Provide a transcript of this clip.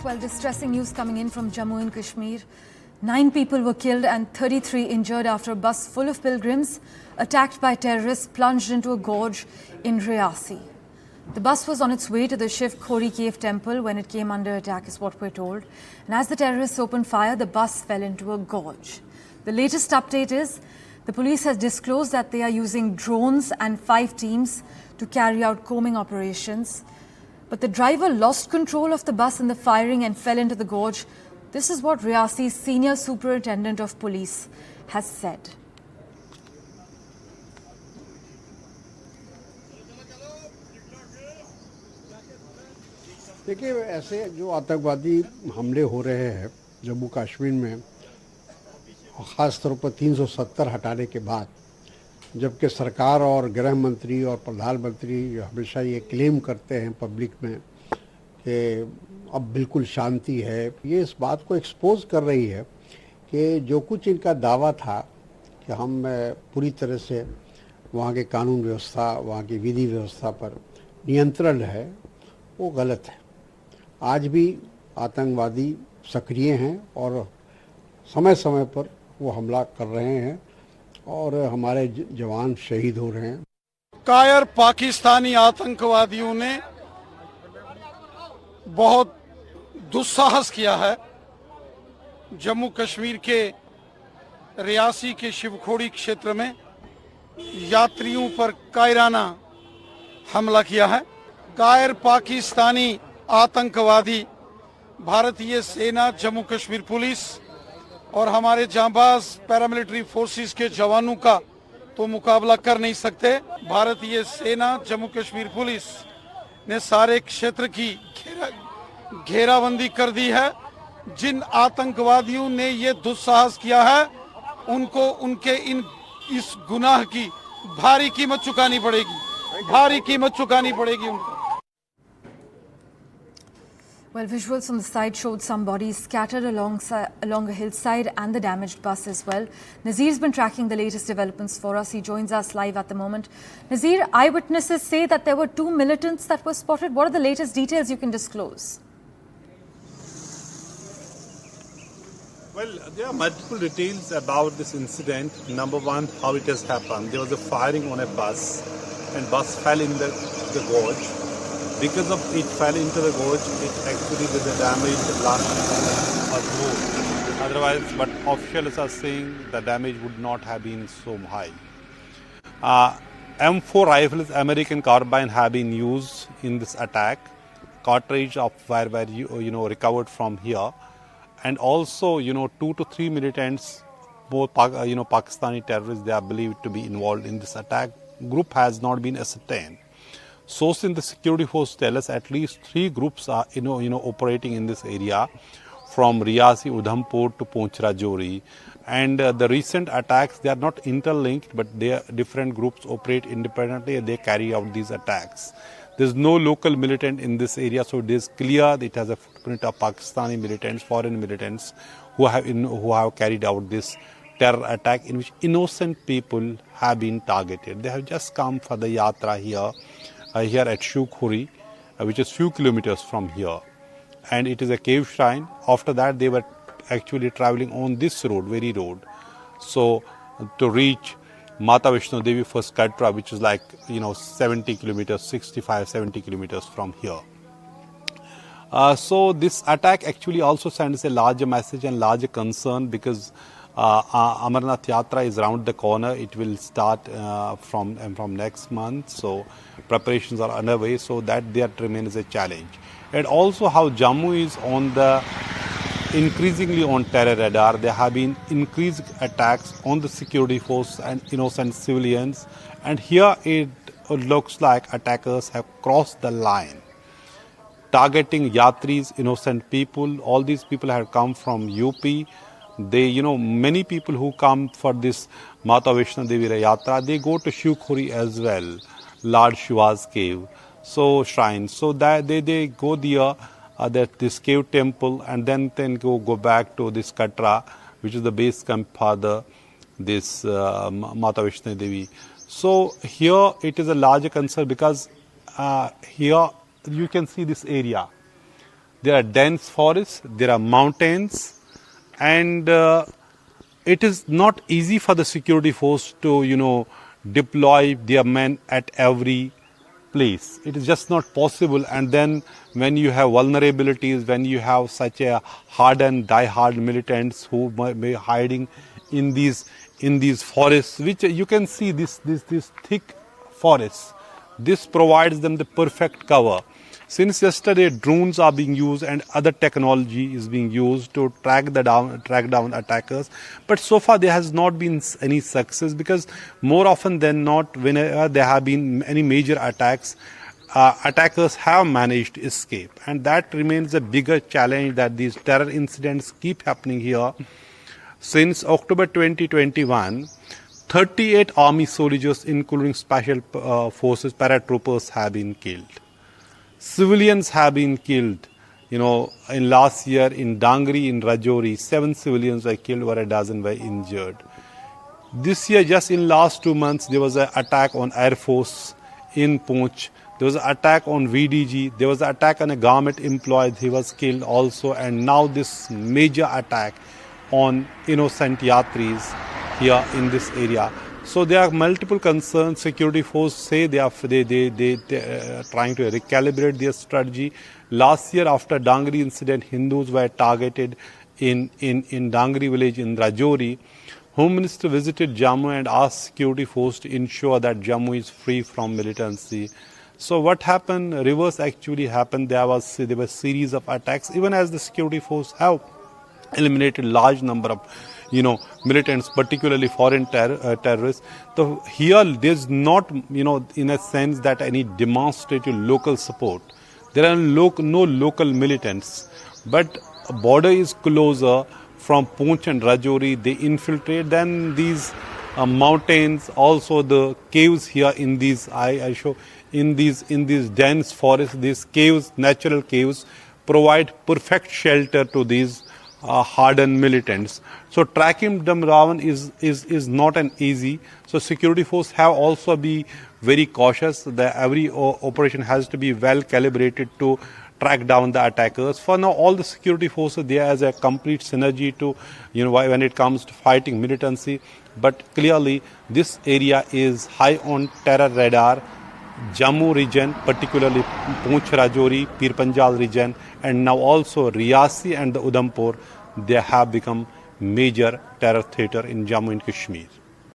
Well, distressing news coming in from Jammu and Kashmir. 9 people were killed and 33 injured after a bus full of pilgrims attacked by terrorists plunged into a gorge in Riyasi. The bus was on its way to the Shiv Khori cave temple when it came under attack, is what we're told. And as the terrorists opened fire, the bus fell into a gorge. The latest update is the police has disclosed that they are using drones and 5 teams to carry out combing operations. But the driver lost control of the bus in the firing and fell into the gorge. This is what Riyasi's senior superintendent of police has said. देखिए, ऐसे जो आतंकवादी हमले हो रहे हैं जम्मू कश्मीर में, ख़ास तौर पर 370 हटाने के बाद, जबकि सरकार और गृह मंत्री और प्रधानमंत्री हमेशा ये क्लेम करते हैं पब्लिक में कि अब बिल्कुल शांति है, ये इस बात को एक्सपोज कर रही है कि जो कुछ इनका दावा था कि हम पूरी तरह से वहाँ के कानून व्यवस्था, वहाँ की विधि व्यवस्था पर नियंत्रण है, वो गलत है। आज भी आतंकवादी सक्रिय हैं और समय समय पर वो हमला कर रहे हैं और हमारे जवान शहीद हो रहे हैं। कायर पाकिस्तानी आतंकवादियों ने बहुत दुस्साहस किया है। जम्मू कश्मीर के रियासी के शिवखोड़ी क्षेत्र में यात्रियों पर कायराना हमला किया है। कायर पाकिस्तानी आतंकवादी भारतीय सेना, जम्मू कश्मीर पुलिस और हमारे जांबाज पैरामिलिट्री फोर्सेस के जवानों का तो मुकाबला कर नहीं सकते। भारतीय सेना, जम्मू कश्मीर पुलिस ने सारे क्षेत्र की घेराबंदी कर दी है। जिन आतंकवादियों ने ये दुस्साहस किया है, उनको उनके इस गुनाह की भारी कीमत चुकानी पड़ेगी उनको। Well, visuals from the site showed some bodies scattered along a hillside and the damaged bus as well. Nazir's been tracking the latest developments for us. He joins us live at the moment. Nazir, eyewitnesses say that there were 2 militants that were spotted. What are the latest details you can disclose? Well, there are multiple details about this incident. Number one, how it has happened. There was a firing on a bus and bus fell in the gorge. Because of it fell into the gorge, it actually did the damage last or more. Otherwise, but officials are saying the damage would not have been so high. M4 rifles, American carbine, have been used in this attack. Cartridge of were recovered from here, and also 2 to 3 militants, both Pakistani terrorists, they are believed to be involved in this attack. Group has not been ascertained. Sources in the security force tell us at least 3 groups are operating in this area, from Riyasi, Udhampur to Poonch Rajouri. And the recent attacks, they are not interlinked, but they are different groups operate independently and they carry out these attacks. There is no local militant in this area, so it is clear that it has a footprint of Pakistani militants, foreign militants who have carried out this terror attack in which innocent people have been targeted. They have just come for the yatra here at Shiv Khori, which is few kilometers from here, and it is a cave shrine. After that, they were actually traveling on this road, very road, so to reach Mata Vaishno Devi first Katra, which is like 70 kilometers, 65-70 kilometers from here. So this attack actually also sends a larger message and larger concern, because Amarnath Yatra is around the corner. It will start from next month, so preparations are underway, so that remains a challenge. And also how Jammu is increasingly on terror radar. There have been increased attacks on the security force and innocent civilians, and here it looks like attackers have crossed the line, targeting yatris, innocent people. All these people have come from UP. They, many people who come for this Mata Vaishno Devi Yatra, they go to Shiv Khori as well, Lord Shiva's cave, so shrine. So that they go there, this cave temple, and then go back to this Katra, which is the base camp for this Mata Vaishno Devi. So here it is a larger concern, because here you can see this area. there are dense forests, there are mountains, and it is not easy for the security force to deploy their men at every place. It is just not possible. And then when you have vulnerabilities, when you have such a hardened, die-hard militants who may be hiding in these forests, which you can see this thick forests, this provides them the perfect cover. Since yesterday, drones are being used and other technology is being used to track down attackers. But so far there has not been any success, because more often than not, whenever there have been any major attacks, attackers have managed to escape. And that remains a bigger challenge, that these terror incidents keep happening here. Since October 2021, 38 army soldiers, including special forces, paratroopers, have been killed. Civilians have been killed. In last year in Dangri, in Rajouri, 7 civilians were killed, over a dozen were injured. This year, just in last 2 months, there was an attack on Air Force in Poonch. There was an attack on VDG. There was an attack on a government employee. He was killed also. And now this major attack on innocent yatris here in this area. So there are multiple concerns. Security force say they are trying to recalibrate their strategy. Last year, after Dangri incident, Hindus were targeted in Dangri village in Rajouri. Home Minister visited Jammu and asked security force to ensure that Jammu is free from militancy. So what happened? Reverse actually happened. There were series of attacks, even as the security force have eliminated large number of militants, particularly foreign terrorists. So here there's not in a sense that any demonstrative local support. There are no local militants, but a border is closer from Poonch and Rajouri. They infiltrate. Then these mountains, also the caves here in these I show in these dense forests. These caves, natural caves, provide perfect shelter to these hardened militants. So tracking them down is not an easy. So security force have also be very cautious. Every operation has to be well calibrated to track down the attackers. For now, all the security forces, there has a complete synergy to when it comes to fighting militancy. But clearly, this area is high on terror radar. Jammu region, particularly Poonch, Rajouri, Pir Panjal region, and now also Riasi and the Udhampur, they have become major terror theatre in Jammu and Kashmir.